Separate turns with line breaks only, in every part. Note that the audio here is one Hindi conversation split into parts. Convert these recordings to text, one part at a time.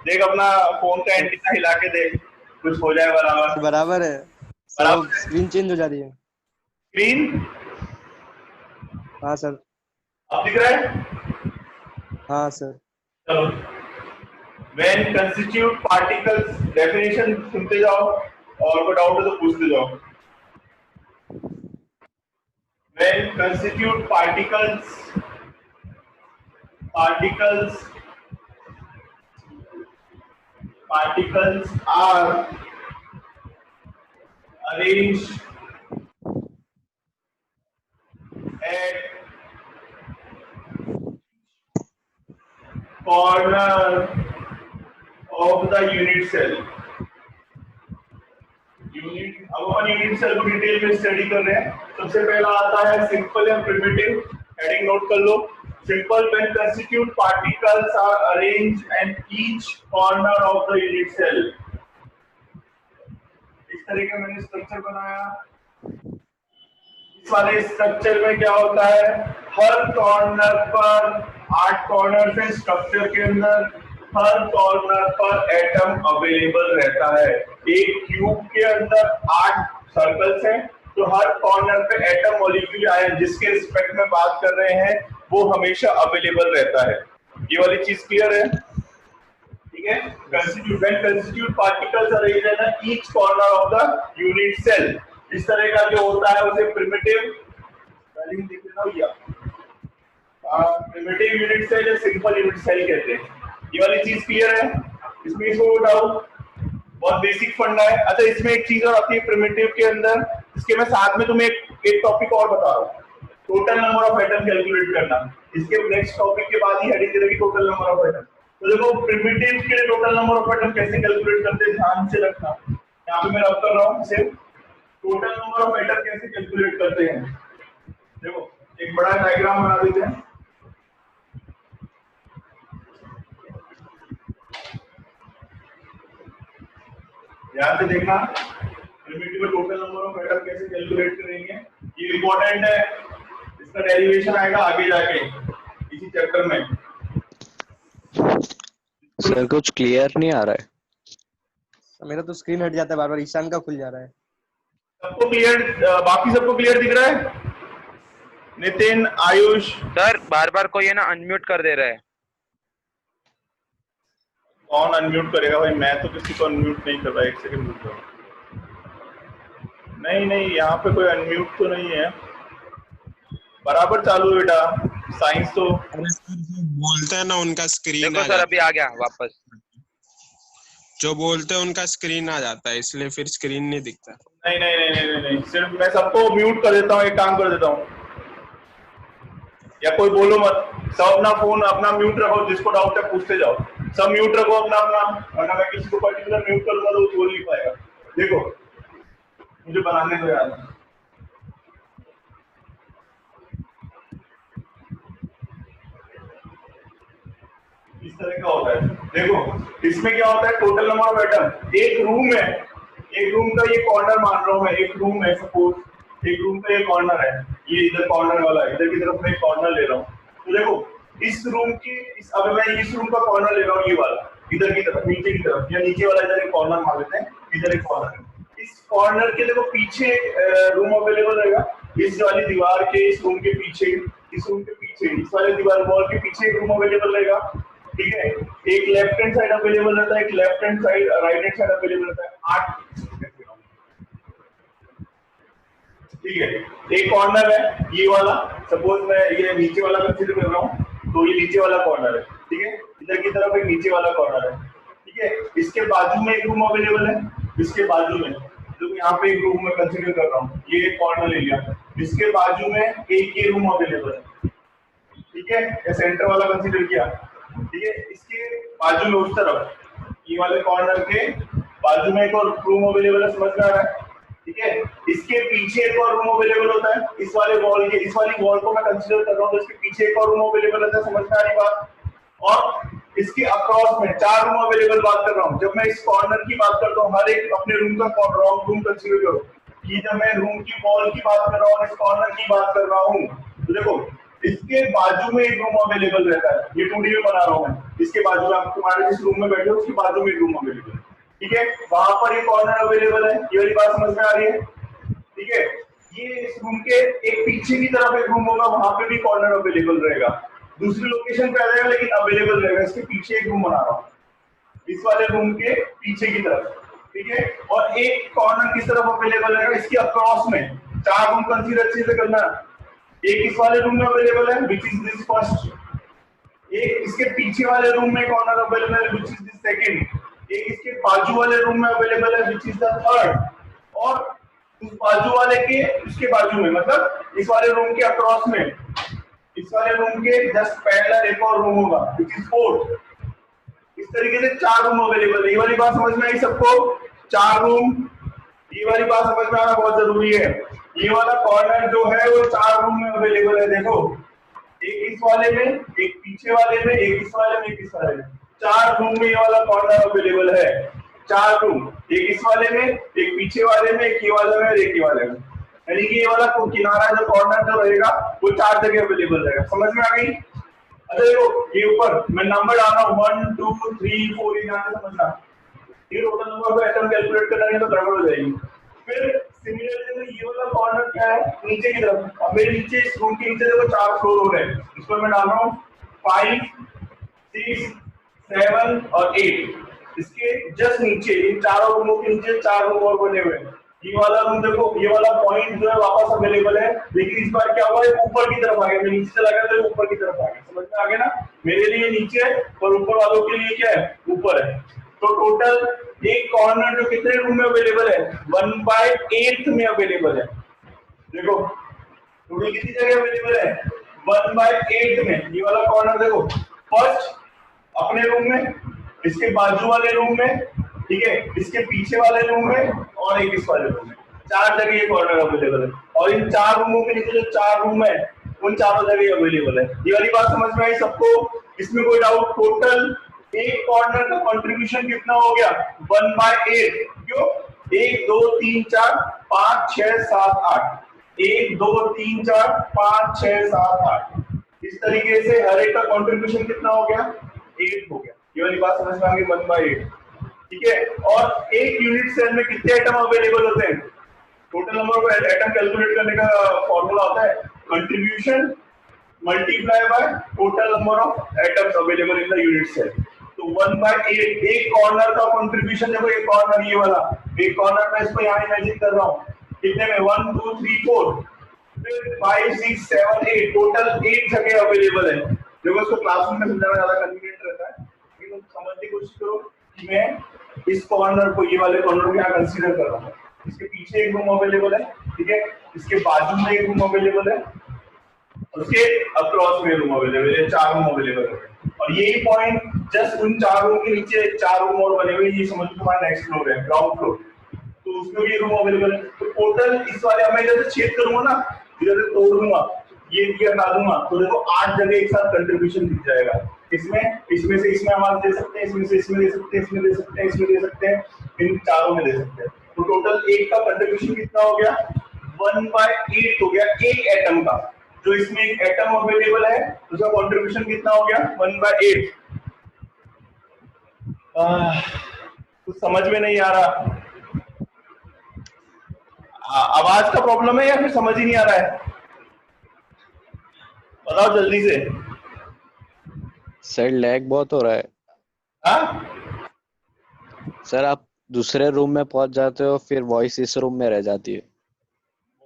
देख अपना फोन का एंटीना हिला के देख, कुछ हो जाए बराबर।
बराबर है सर, वो
बराबर
स्क्रीन चेंज हो जा रही है।
स्क्रीन
हाँ सर।
अब दिख रहा है।
हाँ सर।
चलो, when constitute particles डेफिनेशन सुनते जाओ और कोई डाउट है तो पूछते जाओ। when constitute particles particles are arranged at corner of the unit cell। Unit, अब अपन यूनिट सेल को डिटेल में स्टडी कर रहे हैं। सबसे पहला आता है सिंपल या प्रिमिटिव, हेडिंग नोट कर लो। Simple, when constituent particles are arranged at each corner of the unit cell. इस तरह का मैंने स्ट्रक्चर बनाया। इस वाले स्ट्रक्चर में क्या होता है, हर कॉर्नर पर 8 कॉर्नर है स्ट्रक्चर के अंदर, हर कॉर्नर पर एटम अवेलेबल रहता है। एक क्यूब के अंदर 8 सर्कल्स हैं, तो हर कॉर्नर पे एटम मॉलिक्यूल आयन जिसके रिस्पेक्ट में बात कर रहे हैं वो हमेशा अवेलेबल रहता है। ये वाली चीज क्लियर है? ठीक है। Constituent particles arranged in each corner of the unit cell. इस तरह का जो होता है उसे प्रिमिटिव, स्पेलिंग देख लेना भैया, प्रिमिटिव यूनिट सेल या सिंपल यूनिट सेल कहते हैं। ये वाली चीज क्लियर है? इसमें इसको डाउट, बहुत बेसिक फंडा है। अच्छा, इसमें एक चीज और आती है प्रिमिटिव के अंदर, इसके मैं साथ में तुम्हें एक टॉपिक और बता रहा हूँ, total number of atom calculate करना। इसके नेक्स्ट टॉपिक के बाद ही हेडिंग देगी टोटल नंबर ऑफ एटम। तो देखो प्रिमिटिव के लिए टोटल नंबर ऑफ एटम कैसे कैलकुलेट करते हैं, ध्यान से रखना। यहाँ पे मैं रब कर रहा हूँ, सिर्फ टोटल नंबर ऑफ एटम कैसे कैलकुलेट करते हैं। देखो एक बड़ा डायग्राम बना देते हैं। ध्यान से देखना, प्रिमिटिव में टोटल नंबर ऑफ एटम कैसे कैलकुलेट करेंगे, ये इंपॉर्टेंट है। इसका डेरिवेशन आएगा आगे जाके इसी चैप्टर में।
सर कुछ क्लियर नहीं आ रहा है।
मेरा तो स्क्रीन हट जाता है बार बार, ईशान का खुल जा रहा है।
सबको क्लियर, बाकी सबको क्लियर दिख रहा है? नितिन, आयुष।
सर बार बार कोई है ना अनम्यूट कर दे रहा है।
कौन अनम्यूट करेगा भाई, मैं तो किसी को अनम्यूट नहीं कर रहा। एक सेकंड रुक जाओ। नहीं नहीं, यहाँ पे कोई अनम्यूट तो नहीं है, बराबर चालू है बेटा। साइंस तो
बोलते हैं ना उनका स्क्रीन
देखो सर अभी आ गया वापस।
जो बोलते हैं उनका स्क्रीन आ जाता है, इसलिए फिर स्क्रीन नहीं दिखता।
नहीं नहीं नहीं नहीं नहीं, सिर्फ मैं सबको म्यूट कर देता हूँ। एक काम कर देता हूँ, या कोई बोलो मत, सब अपना फोन अपना म्यूट रखो, जिसको डाउट है पूछते जाओ। सब म्यूट रखो अपना अपना, वरना मैं किसी को पर्टिकुलर म्यूट करूंगा तो वो बोल नहीं पाएगा। देखो मुझे बनाने दो यार। इस तरह का होता है। देखो इसमें क्या होता है, टोटल नंबर ऑफ एटम। एक रूम है, एक रूम का ये कॉर्नर मान रहा हूं मैं, एक रूम है सपोज, एक रूम का ये कॉर्नर है, ये इधर कॉर्नर वाला है, इधर की तरफ मैं एक कॉर्नर ले रहा हूँ। तो देखो इस रूम की अब मैं इस रूम का कॉर्नर ले रहा हूँ, ये वाला इधर की तरफ, नीचे की तरफ, या नीचे वाला इधर एक कॉर्नर मान लेते हैं, इधर एक कॉर्नर है। इस कॉर्नर के देखो पीछे रूम अवेलेबल रहेगा, इस वाली दीवार के, इस रूम के पीछे, इस रूम के पीछे, इस वाले दीवार वॉल के पीछे एक रूम अवेलेबल रहेगा। ठीक है, एक लेफ्ट हैंड साइड अवेलेबल रहता है, एक left hand side, right hand side available रहता है। 8, ठीक है। एक कॉर्नर है ये वाला, सपोज मैं ये नीचे वाला कंसीडर कर रहा हूँ, तो ये नीचे वाला कॉर्नर है। ठीक है, इधर की तरफ एक नीचे वाला कॉर्नर है। ठीक है, इसके बाजू में एक रूम अवेलेबल है, इसके बाजू में तो यहाँ पे एक रूम में कंसीडर कर रहा हूँ, ये एक कॉर्नर ले लिया, इसके बाजू में एक ये रूम अवेलेबल है। ठीक है, ये सेंटर वाला कंसीडर किया। ठीक है, इसके बाजू में उस तरफ ये वाले कॉर्नर के बाजू में एक और रूम अवेलेबल है, समझ में आ रहा है? ठीक है, इसके पीछे एक और रूम अवेलेबल होता है, इस वाले वॉल के, इस वाली वॉल को मैं कंसीडर कर रहा हूँ, तो इसके पीछे एक और रूम अवेलेबल रहता है, समझ में आ रही बात? और इसके अक्रॉस में 4 रूम अवेलेबल बात कर रहा हूँ। जब मैं इस कॉर्नर की बात करता हूँ, हर एक अपने रूम का रूम कंसीडर करो कि जब मैं रूम की वॉल की बात कर रहा हूँ, इस कॉर्नर की बात कर रहा हूँ, तो देखो इसके बाजू में एक रूम अवेलेबल रहता है, ये 2D में बना रहा हूँ मैं, इसके बाजू में आप तुम्हारे जिस रूम में बैठे हो उसके बाजू में एक रूम अवेलेबल है, ठीक है, वहां पर एक कॉर्नर अवेलेबल है, ये वाली बात समझ में आ रही है, ठीक है। ये इस रूम के एक पीछे की तरफ एक रूम होगा, वहां पे भी कॉर्नर अवेलेबल रहेगा, दूसरी लोकेशन पे आ जाएगा लेकिन अवेलेबल रहेगा, इसके पीछे एक रूम बना रहा हूँ, इस वाले रूम के पीछे की तरफ, ठीक है। और एक कॉर्नर किस तरफ अवेलेबल रहेगा, इसके अक्रॉस में, 4 रूम कंसीडर अच्छे से करना, एक इस वाले रूम में अवेलेबल है विच इज दिस फर्स्ट, एक इसके पीछे वाले रूम में कॉर्नर अवेलेबल है विच इज दिस सेकंड, एक इसके बाजू वाले रूम में अवेलेबल है विच इज द थर्ड, और उस बाजू वाले के उसके बाजू में, मतलब इस वाले रूम के अक्रॉस में, इस वाले रूम के जस्ट पैरेलल एक और रूम होगा विच इज फोर्थ। इस तरीके से 4 रूम अवेलेबल है, ये वाली बात समझ में आई सबको, 4 रूम, ये वाली बात समझ में आना बहुत जरूरी है। ये वाला कॉर्नर जो है वो 4 रूम में अवेलेबल है, देखो एक इस वाले में, एक पीछे वाले में, एक इस वाले में, एक इस वाले में, 4 रूम में ये वाला कॉर्नर अवेलेबल है, 4 रूम, एक इस वाले में, एक पीछे वाले में, एक ये वाले में और एक ये वाले में, यानी कि ये वाला किनारा जो कॉर्नर जो रहेगा वो 4 जगह अवेलेबल रहेगा, समझ में आ गई। अच्छा देखो ये ऊपर मैं नंबर डाल रहा हूँ 1 2 3 4, ये ध्यान से समझना, ये टोटल नंबर को एटम कैलकुलेट करना है तो गड़बड़ हो जाएगी। फिर सिमिलरली ये वाला कॉर्नर क्या है, नीचे की तरफ, अब मेरे नीचे इस रूम के नीचे देखो 4 फ्लोर हो रहे हैं, इस पर मैं डाल रहा हूँ 5 6 7 और 8, इसके जस्ट नीचे इन चारों रूमों के नीचे 4 रूम और बने हुए हैं, ये वाला रूम देखो, ये वाला पॉइंट जो है वापस अवेलेबल है, लेकिन इस बार क्या हुआ है ऊपर की तरफ आ गया, मैं नीचे चला गया तो ऊपर की तरफ आ गया, समझ में आ गया ना, मेरे लिए नीचे है और ऊपर वालों के लिए क्या है ऊपर है। तो टोटल एक कॉर्नर जो कितने रूम में अवेलेबल है 1/8 में अवेलेबल है, देखो टोटल कितनी जगह अवेलेबल है 1/8 में, ये वाला कॉर्नर देखो फर्स्ट अपने रूम में, इसके बाजू वाले रूम में, ठीक है, इसके पीछे वाले रूम में और एक इस वाले रूम में, 4 जगह ये कॉर्नर अवेलेबल है, और इन 4 रूमों के नीचे जो 4 रूम है उन चारों जगह अवेलेबल है। ये वाली बात समझ में आई सबको, इसमें कोई डाउट, टोटल एक कॉर्नर का कंट्रीब्यूशन कितना हो गया 1/8, क्यों 1 2 3 4 5 6 7 8, 1 2 3 4 5 6 7 8, इस तरीके से हर एक का कंट्रीब्यूशन कितना हो गया 8 हो गया, ये वाली बात समझ में आ गई 1/8, ठीक है। और एक यूनिट सेल में कितने एटम अवेलेबल होते हैं, total number of atom calculate करने का फॉर्मूला होता है contribution multiply by total number of atoms available in the unit cell, तो 1/8 एक कॉर्नर का कंट्रीब्यूशन, देखो एक कॉर्नर ये वाला, एक कॉर्नर मैं इसको यहाँ इमेजिन कर रहा हूँ, कितने में 1 2 3 4 फिर 5 6 7 8, टोटल 8 जगह अवेलेबल है, देखो इसको क्लासरूम में समझाना ज्यादा कन्वीनियंट रहता है, लेकिन समझने की कोशिश करो कि मैं इस कॉर्नर को, ये वाले कॉर्नर को यहाँ कंसीडर कर रहा हूँ, इसके पीछे एक रूम अवेलेबल है, ठीक है, इसके बाजू में एक रूम अवेलेबल है, उसके अक्रॉस में रूम अवेलेबल है, 4 रूम अवेलेबल है, और यही पॉइंट जस्ट उन 4 रूम के नीचे 4 रूम और बने हुए, ये समझ लो तुम्हारा नेक्स्ट फ्लोर है, ग्राउंड फ्लोर, तो उसमें भी रूम अवेलेबल है, तो टोटल इस वाले मैं इधर से छेद करूंगा ना, इधर से तोड़ दूंगा, ये हटा दूंगा, तो देखो 8 जगह एक साथ कंट्रीब्यूशन दिख जाएगा, इसमें से इसमें आवाज दे सकते हैं, इसमें से इसमें दे सकते हैं, इसमें दे सकते हैं, इसमें दे सकते हैं, इन चारों में दे सकते हैं, तो टोटल एक का कंट्रीब्यूशन कितना हो गया 1/8 हो गया एक एटम का, जो इसमें एक एटम अवेलेबल है उसका कंट्रीब्यूशन कितना हो गया 1/8। कुछ समझ में नहीं आ रहा, आवाज का प्रॉब्लम है या फिर समझ ही नहीं आ रहा है, बताओ जल्दी से।
सर लैग बहुत हो रहा है।
हाँ
सर आप दूसरे रूम में पहुंच जाते हो, फिर वॉइस इस रूम में रह जाती है।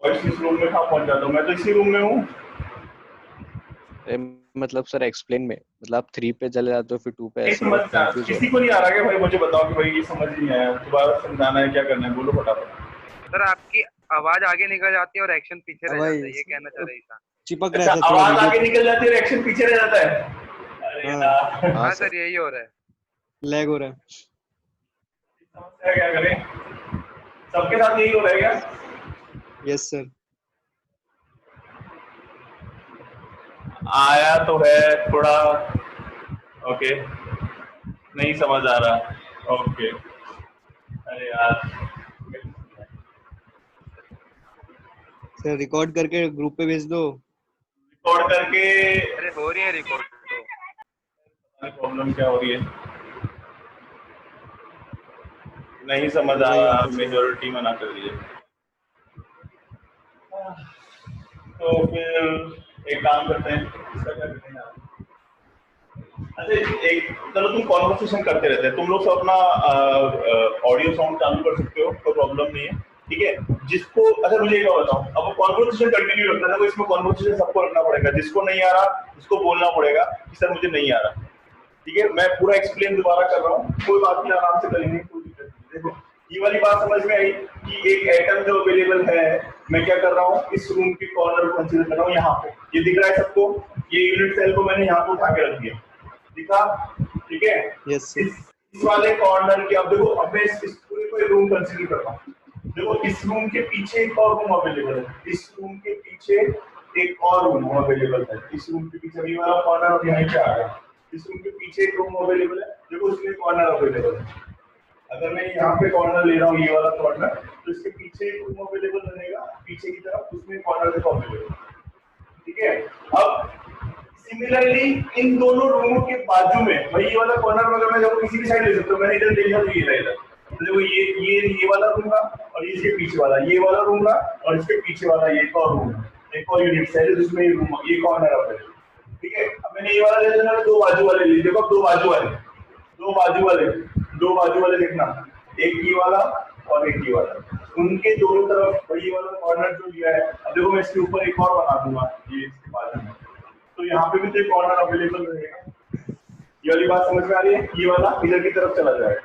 वॉइस इस रूम में कहाँ पहुंच जाता हूँ, मैं तो इसी रूम में हूँ।
मतलब सर एक्सप्लेन में, मतलब आप 3 पे चले जाते हो फिर 2 पे, ऐसे
समझ
कंफ्यूज हो।
किसी को नहीं आ रहा क्या भाई, मुझे बताओ कि भाई ये समझ नहीं आया, दोबारा समझाना है, क्या करना है, बोलो फटाफट।
सर आपकी आवाज आगे निकल जाती है और एक्शन पीछे रह
वही,
जाता है, ये कहना चाह रही था।
चिपक
अच्छा,
रहता है थोड़ा
आवाज आगे
वीडियो,
निकल जाती है और एक्शन पीछे रह जाता है, अरे
हाँ।
यार
हाँ सर यही हो रहा है।
लैग हो रहा है।
समस्या क्या करें, सबके साथ यही हो रहा है क्या?
Yes sir.
आया तो है थोड़ा, ओके, नहीं समझ आ रहा, ओके, अरे यार
सर रिकॉर्ड करके ग्रुप पे भेज दो।
रिकॉर्ड करके
अरे हो रही है रिकॉर्ड तो।
प्रॉब्लम क्या हो रही है नहीं समझ आ रहा, मेजोरिटी मना कर दिए। तो फिर एक काम करते हैं, इसका क्या करते हैं? अच्छा एक चलो तुम कॉन्वर्सेशन करते रहते हैं, तुम लोग सब अपना ऑडियो साउंड चालू कर सकते हो, कोई प्रॉब्लम नहीं है, ठीक है। जिसको अच्छा मुझे एक और बताओ, अब कॉन्वर्सेशन कंटिन्यू रखना है तो इसमें कॉन्वर्सेशन सबको रखना पड़ेगा, जिसको नहीं आ रहा उसको बोलना पड़ेगा कि सर मुझे नहीं आ रहा, ठीक है। मैं पूरा एक्सप्लेन दोबारा कर रहा हूँ, कोई बात नहीं, आराम से करेंगे, कोई दिक्कत नहीं। देखो ये वाली बात समझ में आई कि एक एटम जो अवेलेबल है, मैं क्या कर रहा हूँ, इस रूम के कॉर्नर को कंसीडर कर रहा हूँ, यहाँ पे ये दिख रहा है सबको, ये यूनिट सेल को मैंने यहाँ पे उठा के रख दिया, दिखा, ठीक है।
यस
इस वाले कॉर्नर की, अब देखो अब मैं इस पूरे को रूम कंसीडर कर रहा हूँ, देखो इस रूम के पीछे एक और रूम अवेलेबल है, इस रूम के पीछे एक और रूम अवेलेबल है, इस रूम के पीछे ये वाला कॉर्नर अब यहाँ पे आ गया, इस रूम के पीछे एक रूम अवेलेबल है, देखो इसमें कॉर्नर अवेलेबल है। अगर मैं यहाँ पे कॉर्नर ले रहा हूँ, ये वाला कॉर्नर, तो इसके पीछे एक रूम अवेलेबल रहेगा, पीछे की तरफ उसमें कॉर्नर देखो अवेलेबल, ठीक है। अब सिमिलरली इन दोनों रूमों के बाजू में भाई ये वाला कॉर्नर अगर मैं जब किसी भी साइड ले सकता हूँ, मैंने इधर देखा तो ये रहेगा, देखो ये वाला रूम रहा और इसके पीछे वाला ये वाला रूम रहा और इसके पीछे वाला ये एक और रूम, एक और यूनिट सेल जिसमें ये रूम ये कॉर्नर अवेलेबल, ठीक है। अब मैंने ये वाला ले लेना, दो बाजू वाले ले, देखो दो बाजू वाले देखना, एक ये वाला और एक ये वाला, उनके दोनों तरफ ये वाला कॉर्नर जो लिया है, अब देखो मैं इसके ऊपर एक और बना दूंगा ये इसके बाजू में, तो यहाँ पे भी तो एक कॉर्नर अवेलेबल रहेगा। ये वाली बात समझ में आ रही है, ये वाला इधर की तरफ चला जाएगा,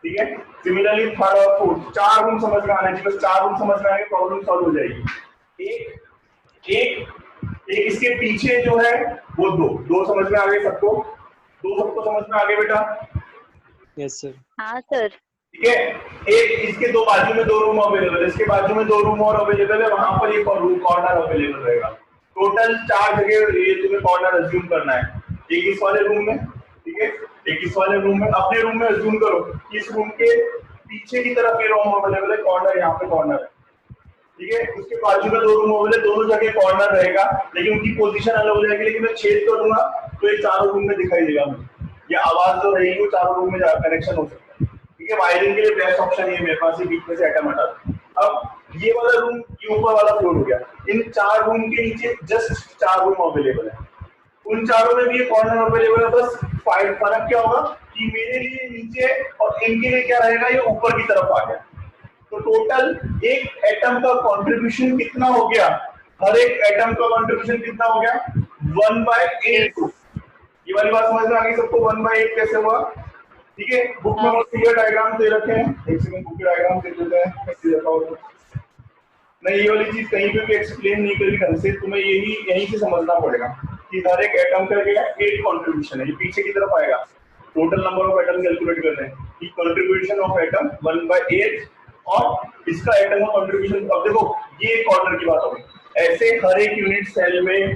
ठीक है। सिमिलरली थर्ड और फोर्थ, चार रूम समझ में आने चाहिए, बस चार रूम समझ में आएंगे प्रॉब्लम सॉल्व हो जाएगी। एक इसके पीछे जो है वो दो समझ में आ गए सबको, दो सबको समझ में आ गए बेटा?
Yes sir.
हाँ सर।
ठीक है। एक इसके दो बाजू में दो रूम अवेलेबल है, इसके बाजू में दो रूम और अवेलेबल है, वहां पर एक और रूम कॉर्नर अवेलेबल रहेगा। टोटल चार जगह ये तुम्हें कॉर्नर अज्यूम करना है, एक इस वाले रूम में, ठीक है, एक इस वाले रूम में, अपने रूम में अज्यूम करो कि इस रूम के पीछे की तरफ ये रूम अवेलेबल है, कॉर्नर यहाँ पे कॉर्नर है, ठीक है। उसके बाजू में दो रूम अवेलेबल है, दोनों जगह कॉर्नर रहेगा, लेकिन उनकी पोजीशन अलग हो जाएगी, लेकिन मैं छेद करूंगा तो ये चारों रूम में दिखाई देगा मुझे, ये आवाज जो रहेगी वो चारों रूम में कनेक्शन हो सकता है, ठीक है। वायरिंग के लिए बेस्ट ऑप्शन ये मेरे पास है, बीच में से एटम हटा दो। अब ये वाला रूम, ये ऊपर वाला फ्लोर हो गया, इन चार रूम के नीचे जस्ट चार रूम अवेलेबल है, उन चारों में भी ये कॉर्नर अवेलेबल है, बस फर्क क्या होगा कि मेरे लिए नीचे और इनके लिए क्या रहेगा, ये ऊपर की तरफ आ गया। तो टोटल एक एटम का कंट्रीब्यूशन कितना हो गया, हर एक एटम का कंट्रीब्यूशन कितना हो गया, 1/8। ये वाली बात समझ में आ गई सबको, 1/8 कैसे हुआ, ठीक है। बुक में बहुत क्लियर डायग्राम दे रखे हैं, एक सेकंड बुक के डायग्राम देख लेते हैं कैसे रखा होगा। नहीं ये वाली चीज कहीं पे भी एक्सप्लेन नहीं करी ढंग से, तुम्हें यहीं से समझना पड़ेगा कि हर एक एटम का क्या 8 कंट्रीब्यूशन है, ये पीछे की तरफ आएगा। Total number of atom calculate कर रहे हैं कि कंट्रीब्यूशन ऑफ एटम 1/8 और इसका एटम का कंट्रीब्यूशन। अब देखो ये कॉर्नर की बात होगी, ऐसे हर एक यूनिट सेल में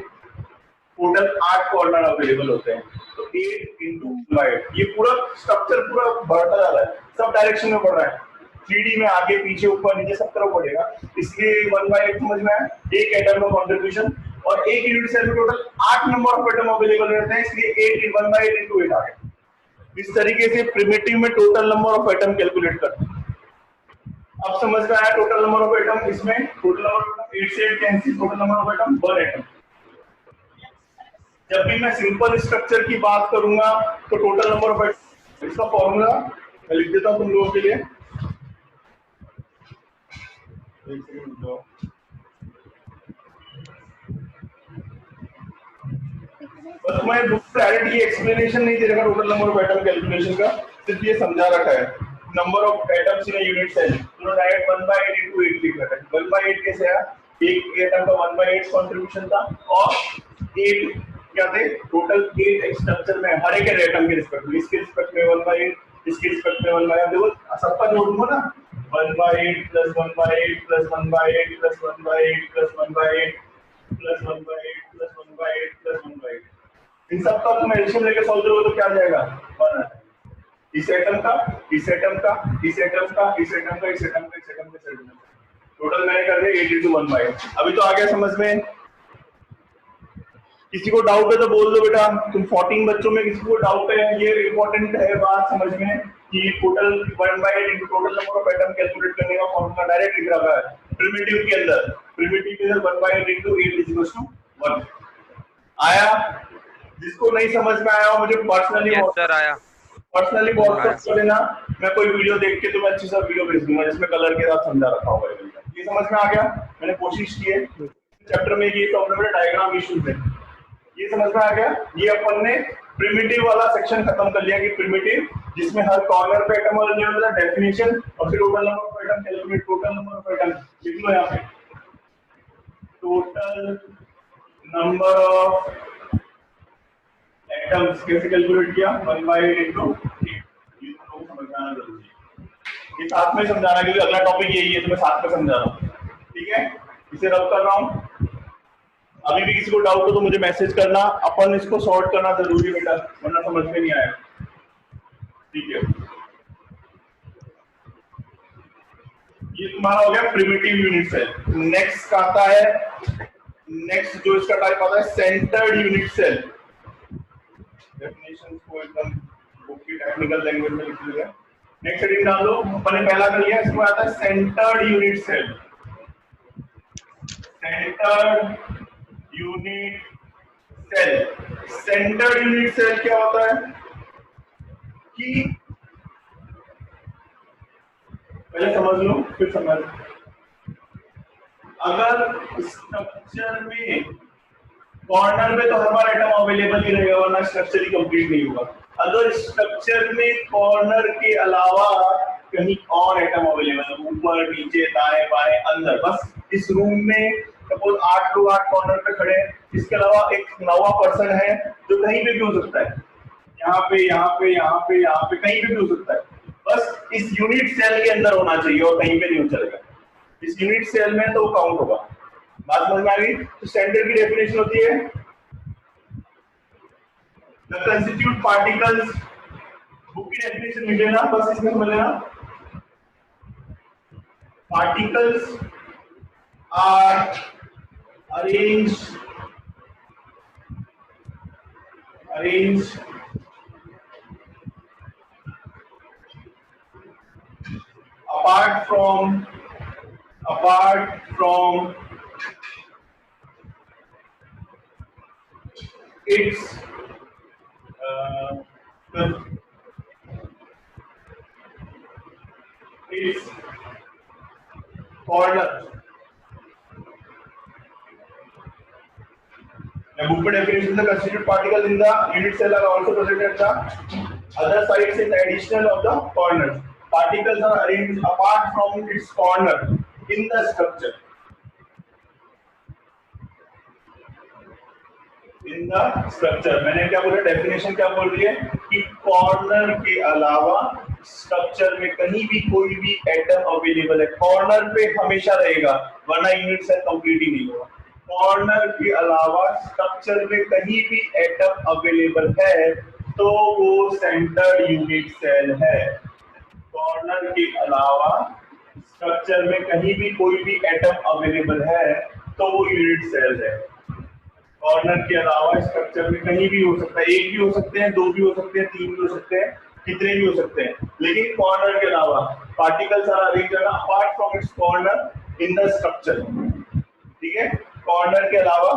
टोटल 8 कॉर्नर अवेलेबल होते हैं, तो 8 × 1/8 ये पूरा स्ट्रक्चर पूरा बढ़ता जा रहा है, सब डायरेक्शन में बढ़ रहा है, 3D में आगे पीछे ऊपर नीचे सब तरफ बढ़ेगा, इसलिए 1/8 समझ में आया, एक एटम का कंट्रीब्यूशन। और एक यूनिट सेल में total 8 number of atom available रहते हैं, इसलिए 8 1/8 × 8 आ गया। इस तरीके से प्रिमिटिव में total number of atom calculate करते हैं। अब समझ में आया टोटल नंबर ऑफ एटम, इसमें टोटल नंबर ऑफ एटम 8 से 8 cancel, total number of atom 1 atom. जब भी मैं सिंपल स्ट्रक्चर की बात करूंगा तो टोटल नंबर ऑफ एटम, इसका फॉर्मूला मैं लिख देता हूं तुम लोगों के लिए, बस मैं डायरेक्ट ये एक्सप्लेनेशन नहीं दे रखा total number of atom calculation का, सिर्फ ये समझा रखा है number of atoms in unit cell, तो डायरेक्ट 1/8 × 8 लिख रखा है। 1/8 कैसे आया, एक एटम का 1/8 कंट्रीब्यूशन था और 8 क्या थे, टोटल 8 स्ट्रक्चर में हर एक एटम के रिस्पेक्ट में, इसके रिस्पेक्ट में 1/8, इसके रिस्पेक्ट में 1/8, देखो सबका जोड़ूंगा ना, 1/8 + 1/8 + 1/8 + 1/8 + 1/8 + 1/8 + 1/8 + 1/8, इन सब का तुम एडिशन लेके सॉल्व करोगे तो क्या आ जाएगा, 1 इस एटम का, इस एटम का, इस एटम का, इस एटम का, इस एटम का, इस एटम का, टोटल मैंने कर दिया 8 × 1/8। अभी तो आ गया समझ में, किसी को डाउट है तो बोल दो बेटा, तुम 14 बच्चों में किसी को डाउट है, ये इंपॉर्टेंट है बात समझ में कि total 1/8 into total number of atom calculate करने का फॉर्मूला डायरेक्ट लिख रखा है प्रिमिटिव के अंदर। प्रिमिटिव के अंदर 1/8 into 8 = 1 आया। जिसको नहीं समझ में आया मुझे पर्सनली
यस सर आया।
व्हाट्सएप कर देना, मैं कोई वीडियो देख के तुम्हें अच्छी सा वीडियो भेज दूंगा जिसमें कलर के साथ समझा रखा होगा। ये समझ में आ गया? मैंने कोशिश की है चैप्टर में ये प्रॉब्लम है डायग्राम इश्यूज है, ये समझ में आ गया। ये अपन ने प्रिमिटिव वाला सेक्शन खत्म कर लिया कि प्रिमिटिव जिसमें हर कॉर्नर पे एटम और लेवल का डेफिनेशन और फिर total number of atom calculate, total number of atom लिख लो यहाँ पे, टोटल नंबर ऑफ एटम्स कैसे कैलकुलेट किया 1/8 into 8। ये तो लोग समझ में आना जरूरी है, ये साथ में समझाना क्योंकि अगला टॉपिक यही है तो मैं साथ में समझा रहा हूँ। ठीक है, इसे रब कर रहा हूँ। अभी भी किसी को डाउट हो तो मुझे मैसेज करना, अपन इसको सॉर्ट करना जरूरी है बेटा वरना समझ में नहीं आया। ठीक है, ये तुम्हारा हो गया प्रिमिटिव यूनिट सेल। नेक्स्ट आता है, नेक्स्ट जो इसका टाइप आता है सेंटर्ड यूनिट सेल। डेफिनेशन को एकदम बुक की टेक्निकल लैंग्वेज में लिख लिया। नेक्स्ट हेडिंग डाल दो, अपन ने पहला कर लिया, इसमें आता है centred unit cell. Centred unit cell, centred unit cell क्या होता है कि पहले समझ लो फिर समझ। अगर स्ट्रक्चर में कॉर्नर में तो हर बार एटम अवेलेबल ही रहेगा वरना स्ट्रक्चर ही कंप्लीट नहीं होगा। अगर स्ट्रक्चर में कॉर्नर के अलावा कहीं और एटम अवेलेबल है, ऊपर नीचे दाएं बाएं अंदर, बस इस रूम में सपोज 8 लोग 8 कॉर्नर पे खड़े हैं, इसके अलावा एक 9वां पर्सन है जो कहीं पे भी हो सकता है, यहाँ पे यहाँ पे यहाँ पे यहाँ पे कहीं पे भी हो सकता है, बस इस यूनिट सेल के अंदर होना चाहिए और कहीं पे नहीं हो चलेगा। इस यूनिट सेल में तो काउंट होगा। बात समझ में आ गई? तो सेंटर की डेफिनेशन होती है द कंस्टिट्यूट पार्टिकल्स, बुक की डेफिनेशन लिख लेना, बस इसमें समझ लेना। Particles are arranged apart from its corner. The book definition the constituent particle in the unit cell are also present at the other sides in additional of the corners. Particles are arranged apart from its corner in the structure. In the structure, मैंने क्या बोला, डेफिनेशन क्या बोल रही है कि कॉर्नर के अलावा स्ट्रक्चर में कहीं भी कोई भी एटम अवेलेबल है, कॉर्नर पे हमेशा रहेगा वरना यूनिट सेल कंप्लीट ही नहीं होगा। कॉर्नर के अलावा स्ट्रक्चर में कहीं भी एटम अवेलेबल है तो वो सेंटर्ड यूनिट सेल है। कॉर्नर के अलावा स्ट्रक्चर में कहीं भी कोई भी एटम अवेलेबल है तो वो यूनिट सेल है। कॉर्नर के अलावा स्ट्रक्चर में कहीं भी हो सकता है, एक भी हो सकते हैं, दो भी हो सकते हैं, तीन भी हो सकते हैं, कितने भी हो सकते हैं, लेकिन कॉर्नर के अलावा particles are arranged apart from its corner in the structure. ठीक है, कॉर्नर के अलावा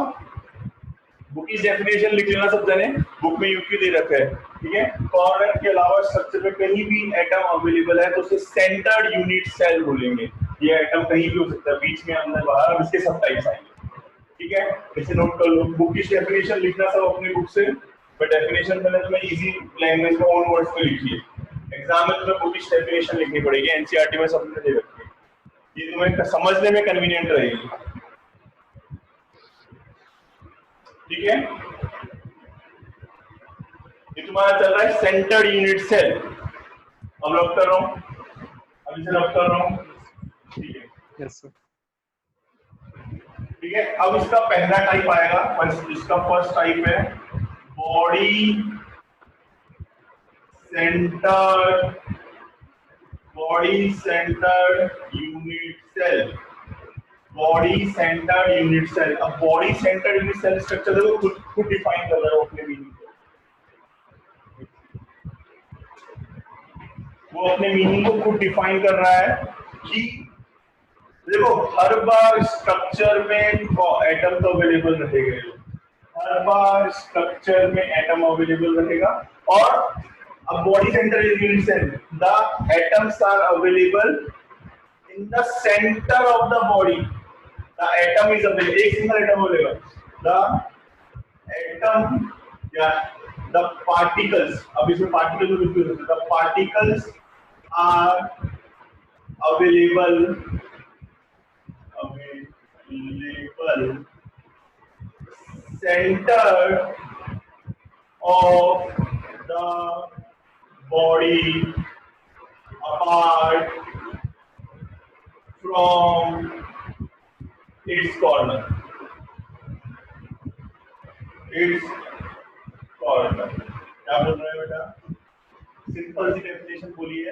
बुक की डेफिनेशन लिख लेना सब जने, बुक में यूक्यू दे रखा है। ठीक है, कॉर्नर के अलावा स्ट्रक्चर में कहीं भी एटम अवेलेबल है तो उसे सेंटर्ड यूनिट सेल बोलेंगे। ये एटम कहीं भी हो सकता है, बीच में, अंदर, बाहर, इसके सब टाइप्स आएंगे। ठीक है, इसे नोट कर लो। बुक की डेफिनेशन लिखना सब अपनी बुक से, बट डेफिनेशन मैंने तुम्हें इजी लैंग्वेज में ओन वर्ड्स में लिखी है। एग्जाम में तुम्हें बुक की डेफिनेशन लिखनी पड़ेगी, एनसीईआरटी में सबने दे रखी है, ये तुम्हें समझने में कन्वीनियंट रहेगी। ठीक है, ये तुम्हारा चल रहा है सेंटर्ड यूनिट सेल। अब रब कर रहा हूं, अभी से रब कर रहा हूं। ठीक है,
यस सर।
ठीक है, अब इसका पहला टाइप आएगा, इसका फर्स्ट टाइप है body centred unit cell. Body centred unit cell. अब body centred unit cell structure देखो खुद डिफाइन कर रहा है अपने मीनिंग को, वो अपने मीनिंग को खुद डिफाइन कर रहा है कि देखो हर बार स्ट्रक्चर में एटम तो अवेलेबल रहेगा, हर बार स्ट्रक्चर में एटम अवेलेबल रहेगा। और अब body centre unit cell, the atoms are available in the centre of the body, the atom is available, एक single atom available, the atom या द पार्टिकल्स, अब इसमें पार्टिकल को रिप्लेस होता है, the particles are available center of the body apart from its corner. Its corner. क्या बोल रहे हैं बेटा? सिंपल सी डेफिनेशन बोलिए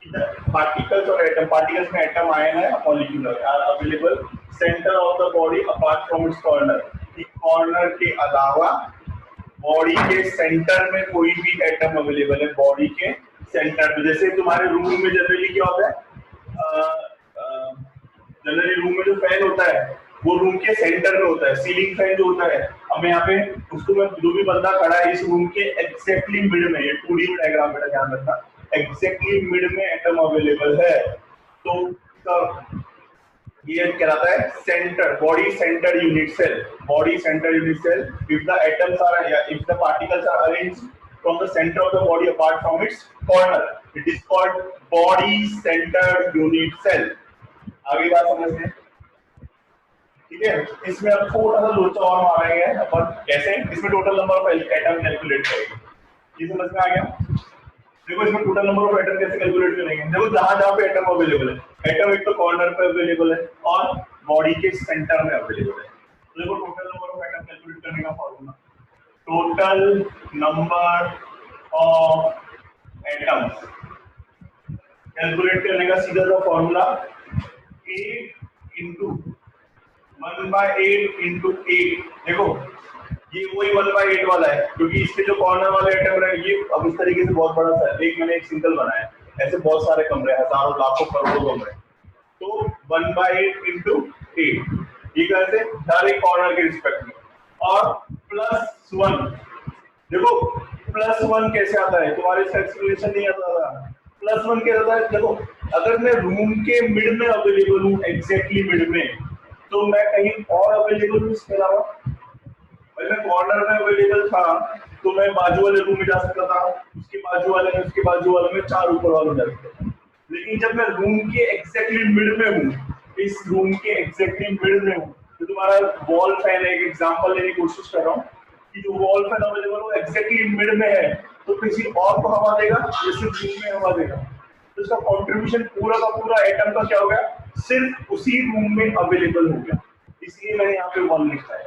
कि पार्टिकल्स और एटम, पार्टिकल्स में एटम आयन है, molecule are available centre of the body apart from its corner, कि कॉर्नर के अलावा बॉडी के सेंटर में कोई भी एटम अवेलेबल है, बॉडी के सेंटर में। जैसे तुम्हारे रूम में जनरली क्या होता है, जनरली रूम में जो फैन होता है वो रूम के सेंटर में होता है, सीलिंग फैन जो होता है, अब यहाँ पे उसको मैं जो भी बंदा खड़ा है इस रूम के एग्जैक्टली मिड में, ये 2D डायग्राम बेटा ध्यान रखना, एग्जैक्टली मिड में एटम अवेलेबल है, तो ये कहलाता है centre, body centre unit cell, body centre unit cell. If the atoms are या if the particles are arranged from the centre of the body apart from its corner, it is called body centre unit cell. आगे बात समझते हैं, ठीक है। इसमें अब थोड़ा सा लोचा और मारेंगे अपन, कैसे इसमें total number of atom calculate करेंगे, ये समझ में आ गया। देखो इसमें टोटल नंबर ऑफ एटम कैसे कैलकुलेट करेंगे, देखो जहां जहां पे एटम अवेलेबल है, एटम एक तो कॉर्नर पे अवेलेबल है और बॉडी के सेंटर में अवेलेबल है, तो देखो total number of atom calculate करने का formula, total number of atoms calculate करने का सीधा सा फॉर्मूला 8 into 1/8 into 8। देखो ये वही 1/8 वाला है, क्योंकि इसके जो कॉर्नर वाले एटम है ये अब इस तरीके से बहुत बड़ा सा है, एक मैंने एक सिंगल बनाया, ऐसे बहुत सारे कमरे, हजारों लाखों करोड़ों कमरे, तो 1/8 into 8 ये कैसे हर एक कॉर्नर के रिस्पेक्ट में, और +1, देखो +1 कैसे आता है, तुम्हारे एक्सप्लेनेशन नहीं आता था, +1 क्या आता है, देखो अगर मैं रूम के मिड में अवेलेबल हूँ, एग्जैक्टली मिड में, तो मैं कहीं और अवेलेबल हूँ इसके अलावा, भाई मैं कॉर्नर में अवेलेबल था तो मैं बाजू वाले रूम में जा सकता था, उसके बाजू वाले में, उसके बाजू वाले में, 4 ऊपर वाले में जा सकता था, लेकिन जब मैं रूम के एग्जैक्टली मिड में हूँ, इस रूम के एग्जैक्टली मिड में हूँ, तो तुम्हारा वॉल फैन है, एक एग्जांपल लेने की कोशिश कर रहा हूँ कि जो वॉल फैन अवेलेबल हो एग्जैक्टली मिड में है, तो किसी और को हवा देगा या सिर्फ रूम में हवा देगा, तो इसका कंट्रीब्यूशन पूरा का पूरा एटम का क्या हो गया, सिर्फ उसी रूम में अवेलेबल हो गया, इसलिए मैंने यहाँ पे 1 लिखा है।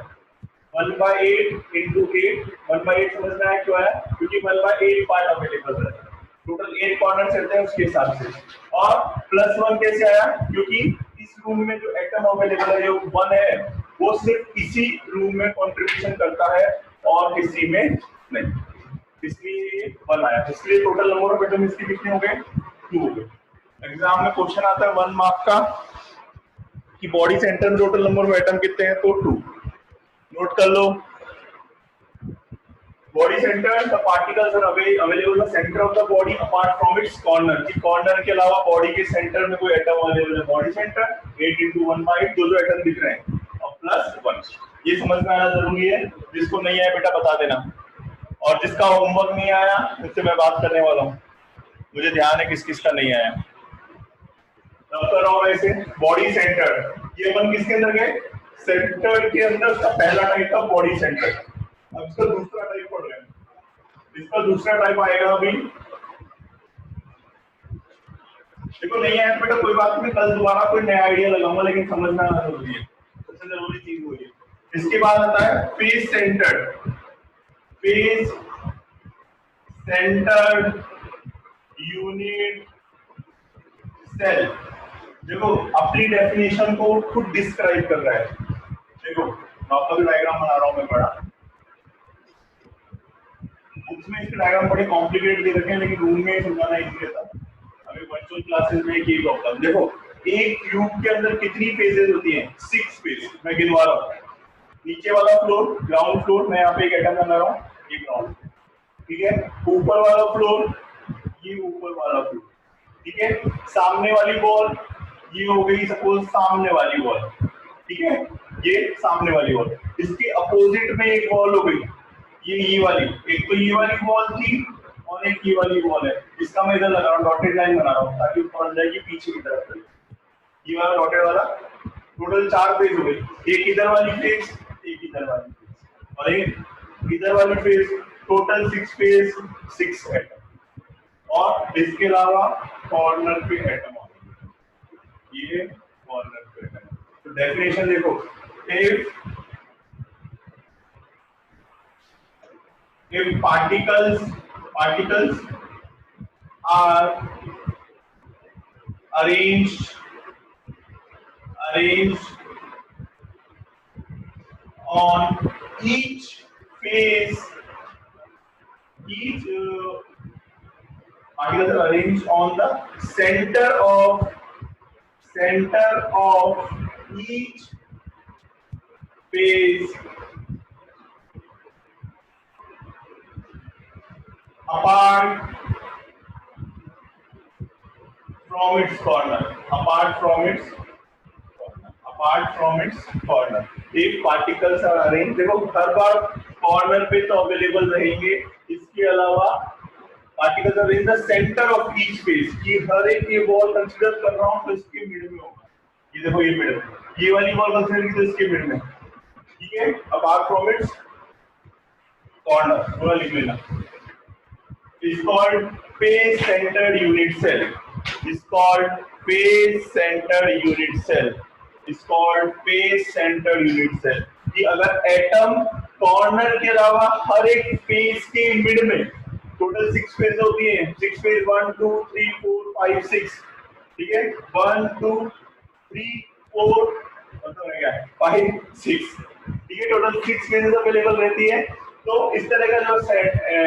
1/8 into 8, 1/8 समझना है क्यों है, क्योंकि 1/8 पार्ट अवेलेबल है, टोटल 8 कॉर्नर चलते हैं उसके हिसाब से, और +1 कैसे आया, क्योंकि इस रूम में जो एटम अवेलेबल है, जो 1 है, वो सिर्फ इसी रूम में कंट्रीब्यूशन करता है और किसी में नहीं, इसलिए 1 आया, इसलिए टोटल नंबर ऑफ एटम इसके कितने हो गए, 2 हो गए। एग्जाम में क्वेश्चन आता है 1 मार्क का कि बॉडी सेंटर में टोटल नंबर ऑफ एटम कितने हैं, तो 2, नोट कर लो। Body centre, the particles are available in centre of the body apart from its corner, कि कॉर्नर के अलावा बॉडी के सेंटर में कोई एटम अवेलेबल है, बॉडी सेंटर 8 into 1/8 जो एटम दिख रहे हैं, और +1, ये समझ में आना जरूरी है, जिसको नहीं आया बेटा बता देना, और जिसका होमवर्क नहीं आया उससे मैं बात करने वाला हूँ, मुझे ध्यान है किस किस का नहीं आया। ऐसे बॉडी सेंटर, ये अपन किसके अंदर गए, सेंटर के अंदर, का पहला टाइप था बॉडी सेंटर, अब इसका दूसरा टाइप पढ़ रहे हैं, इसका दूसरा टाइप आएगा अभी, देखो नहीं आया बेटा कोई बात नहीं, कल दोबारा कोई नया आइडिया लगाऊंगा, लेकिन समझना जरूरी है, सबसे जरूरी चीज वही है। इसके बाद आता है face centre, face centred unit cell, देखो अपनी डेफिनेशन को खुद डिस्क्राइब कर रहा है। देखो मैं आपका भी डायग्राम बना रहा हूँ मैं बड़ा, बुक्स में इसके डायग्राम बड़े कॉम्प्लिकेटेड दे रखे हैं लेकिन रूम में समझाना इजी रहता। अभी वर्चुअल क्लासेस में एक ही प्रॉब्लम, देखो एक क्यूब के अंदर कितनी फेजेस होती हैं? 6 फेज। मैं गिनवा रहा हूँ। नीचे वाला फ्लोर ग्राउंड फ्लोर, मैं यहाँ पे एक एटम बना रहा हूँ, ये ग्राउंड, ठीक है। ऊपर वाला फ्लोर, ये ऊपर वाला फ्लोर, ठीक है। सामने वाली वॉल, ये हो गई सपोज सामने वाली वॉल, ठीक है, ये सामने वाली वॉल। इसके अपोजिट में एक वॉल हो गई, ये वाली, एक तो ये वाली वॉल थी और एक ये वाली वॉल है। इसका मैं इधर लगा रहा हूँ, डॉटेड लाइन बना रहा हूँ ताकि ऊपर जाएगी पीछे की तरफ। ये वाला डॉटेड वाला, टोटल 4 फेज हो गई। एक इधर वाली फेज, एक इधर वाली फेज और एक इधर वाली फेज, टोटल 6 फेज, 6 एटम। और इसके अलावा कॉर्नर पे एटम, ये कॉर्नर पे एटम। तो डेफिनेशन देखो, if particles are arranged on each phase, particles are arranged on the center of each phase apart from its corner, if particles are arranged, देखो हर बार कॉर्नर पे तो अवेलेबल रहेंगे, इसके अलावा particles are in the centre of each face, कि हर एक ये बॉल कंसीडर कर रहा हूं तो इसके मिड में होगा। ये देखो ये मिड, ये वाली बॉल कंसीडर की तो इसके मिड में, ठीक है। अपार्ट फ्रॉम इट्स कॉर्नर, पूरा लिख लेना। is called phase centered unit cell, is called phase centered unit cell, is called phase centered unit cell। कि अगर एटम कॉर्नर के अलावा हर एक फेज के मिड में, टोटल 6 फेज होती है, 6 फेज 1 2 3 4 5 6, ठीक है, 1 2 3 4 5 6, ठीक है, टोटल 6 फेजेस अवेलेबल रहती है। तो इस तरह का जो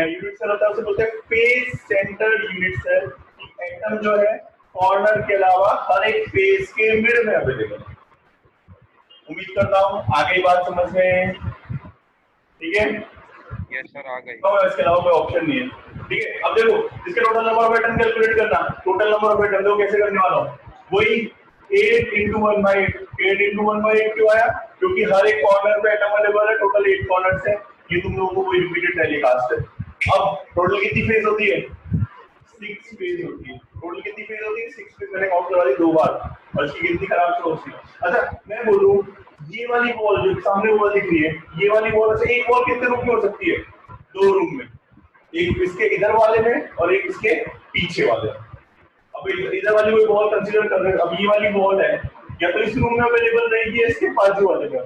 यूनिट सेल होता है उसे बोलते हैं face centred unit cell. Atom जो है कॉर्नर के अलावा हर एक फेज के मिड में अवेलेबल है। उम्मीद करता हूँ आगे बात समझ में, ठीक है।
यस सर, आ गई।
तो इसके अलावा कोई ऑप्शन नहीं है, ठीक है। अब देखो इसके total number of atom calculate करना, टोटल नंबर ऑफ एटम देखो कैसे करने वाला हूँ, वही 8 × 1/8। 8 × 1/8 क्यों आया? क्योंकि हर एक कॉर्नर पे एटम अवेलेबल है, टोटल 8 कॉर्नर्स है। ये तुम लोगों को कोई रिपीटेड टेलीकास्ट है। अब टोटल कितनी फेज होती है? 6 फेज होती है। टोटल कितनी फेज होती है? 6 फेज। मैंने काउंट करवा दी 2 बार और इसकी गिनती खराब से होती है। अच्छा मैं बोलूं, ये वाली बॉल जो सामने ऊपर दिख रही है, ये वाली बॉल से एक बॉल कितने रूम में हो सकती है? 2 रूम में, एक इसके इधर वाले में और एक इसके पीछे वाले। अब इधर वाली कोई बॉल कंसीडर कर रहे हैं, अब ये वाली बॉल है, या तो इस रूम में अवेलेबल रहेगी या इसके बाजू वाले में।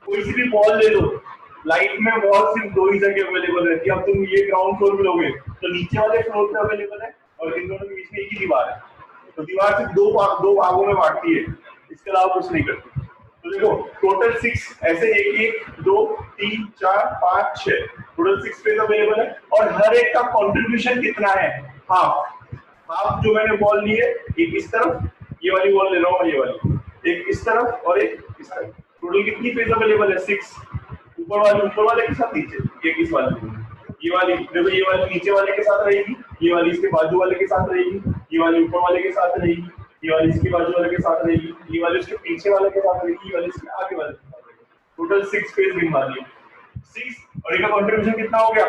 कोई सी भी बॉल ले लो, लाइफ में बॉल सिर्फ 2 ही जगह अवेलेबल रहती है। अब तुम ये ग्राउंड फ्लोर पे लोगे तो नीचे वाले फ्लोर पे अवेलेबल है और इन दोनों के बीच में एक ही दीवार है, तो दीवार सिर्फ 2 भागों में बांटती है, इसके अलावा कुछ नहीं करती। तो देखो टोटल 6 ऐसे 1 1 2 3 4 5 6 टोटल 6 फेज अवेलेबल है। और हर एक का कंट्रीब्यूशन कितना है? हाफ जो मैंने बॉल ली है, एक इस तरफ, ये वाली बॉल ले रहा हूँ, ये वाली एक इस तरफ और एक इस तरफ। टोटल कितनी फेज अवेलेबल है? 6। ऊपर वाले के साथ नीचे, एक इस वाले, ये वाली देखो, ये वाली नीचे वाले के साथ रहेगी, ये वाली इसके बाजू वाले के साथ रहेगी, ये वाली ऊपर वाले के साथ रहेगी, ये वाली इसके बाजू वाले के साथ रहेगी, ये वाली इसके पीछे वाले के साथ रहेगी, ये वाली इसके आगे वाले के साथ रहेगी। टोटल 6 फेज गिनवा दिए 6। और इनका कंट्रीब्यूशन कितना हो गया?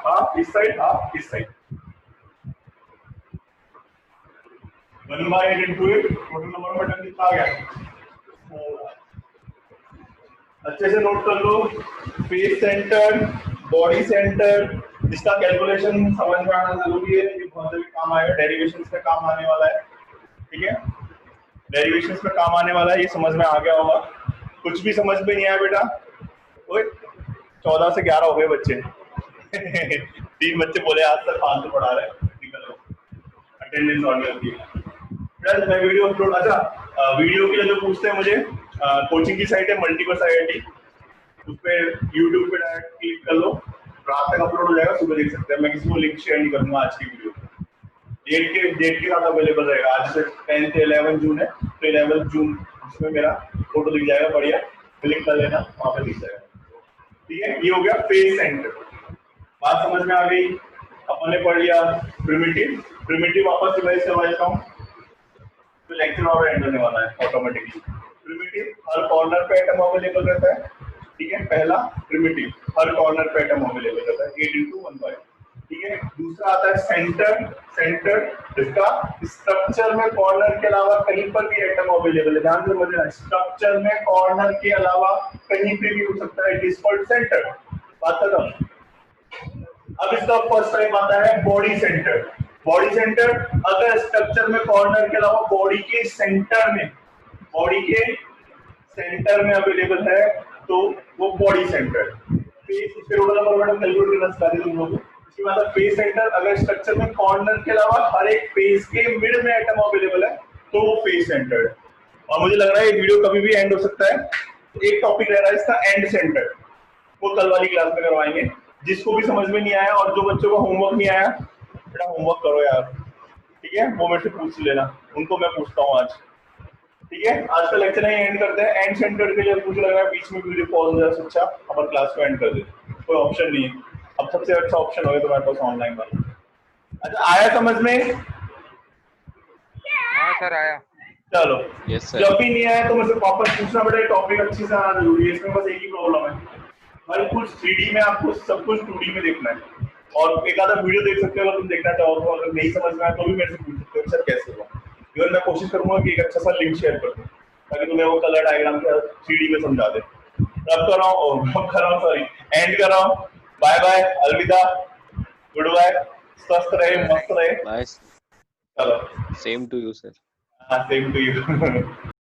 हाफ इस साइड, हाफ इस side. 1/8 into 8, total number of atom कितना आ गया? 4। अच्छे से नोट कर लो, फेज सेंटर, बॉडी सेंटर, इसका कैलकुलेशन समझ में आना जरूरी है। ये बहुत जल्दी काम आएगा, डेरिवेशंस में काम आने वाला है, ठीक है। डेरिवेशंस में काम आने वाला है, ये समझ में आ गया होगा। कुछ भी समझ में नहीं आया बेटा? ओए 14 से 11 हो गए बच्चे 3 बच्चे बोले आज तक फालतू पढ़ा रहे, निकलो, अटेंडेंस ऑन करती है। प्लस मैं वीडियो अपलोड, अच्छा वीडियो के लिए जो पूछते हैं मुझे, कोचिंग की साइट है मल्टीवर्स IIT, उस पे यूट्यूब पे डायरेक्ट क्लिक कर लो, रात तक अपलोड हो जाएगा, सुबह देख सकते हैं। मैं किसी को लिंक शेयर नहीं करूंगा आज की वीडियो, डेट के साथ अवेलेबल रहेगा। आज से 10 से 11 जून है, तो 11 जून उसमें मेरा फोटो दिख जाएगा, बढ़िया क्लिक कर लेना, वहां पे दिख जाएगा। ठीक है, ये हो गया फेस सेंटर। बात समझ में आ गई? अपन ने पढ़ लिया प्रिमिटिव। प्रिमिटिव वापस रिवाइज करवा देता हूँ, तो लेक्चर और एंड होने वाला है ऑटोमेटिकली। प्रिमिटिव हर कॉर्नर पे एटम अवेलेबल रहता है, ठीक है, पहला प्रिमिटिव हर कॉर्नर पे एटम अवेलेबल रहता है 8 × 1/, ठीक है। दूसरा आता है सेंटर। सेंटर इसका स्ट्रक्चर में कॉर्नर के अलावा कहीं पर भी एटम अवेलेबल है, ध्यान से समझना, स्ट्रक्चर में कॉर्नर के अलावा कहीं पे भी हो सकता है, इट इज कॉल्ड सेंटर। बात खत्म। अब इसका फर्स्ट टाइप आता है बॉडी सेंटर। बॉडी सेंटर अगर स्ट्रक्चर में कॉर्नर के अलावा बॉडी के सेंटर में अवेलेबल है तो वो बॉडी सेंटर। फेस इसके रोल नंबर मैडम कैलकुलेट करना सिखा दी तुम लोगों को। इसके बाद फेस सेंटर अगर स्ट्रक्चर में कॉर्नर के अलावा हर एक फेस के मिड में एटम अवेलेबल है तो वो फेस सेंटर है। और मुझे लग रहा है ये वीडियो कभी भी एंड हो सकता है, तो एक टॉपिक रह रहा है इसका एंड सेंटर, वो कल वाली क्लास में करवाएंगे। जिसको भी समझ में नहीं आया और जो बच्चों का होमवर्क नहीं आया, बेटा होमवर्क करो यार, ठीक है, वो मेरे से पूछ लेना, उनको मैं पूछता हूँ आज, ठीक है। आज का लेक्चर नहीं एंड करते हैं, एंड सेंटर के लिए मुझे लग रहा है बीच में वीडियो पॉज हो जाए, अच्छा अपन क्लास को एंड कर दे, कोई ऑप्शन नहीं है। अब सबसे अच्छा ऑप्शन होगा तुम्हारे पास ऑनलाइन वाला। अच्छा आया समझ में?
हाँ सर आया।
चलो
Yes, sir.
जब भी नहीं आया तो मुझसे वापस पूछना पड़ेगा, टॉपिक अच्छी से आना जरूरी है, इसमें बस एक ही प्रॉब्लम है भाई, कुछ 3D में आपको सब कुछ 2D में देखना है। और एक आधा वीडियो देख सकते हो अगर तुम देखना चाहो तो, अगर नहीं समझ में आया तो भी मेरे से पूछ सकते हो सर कैसे हुआ। इवन मैं कोशिश करूंगा कि एक अच्छा सा लिंक शेयर कर दूं ताकि तुम्हें वो कलर डायग्राम के 3D में समझा दे। अब कर रहा हूँ सॉरी, एंड कर रहा हूँ। बाय बाय, अलविदा, गुड बाय, स्वस्थ रहे, मस्त रहे।
Bye.
चलो
Same to you, sir.
Same to you.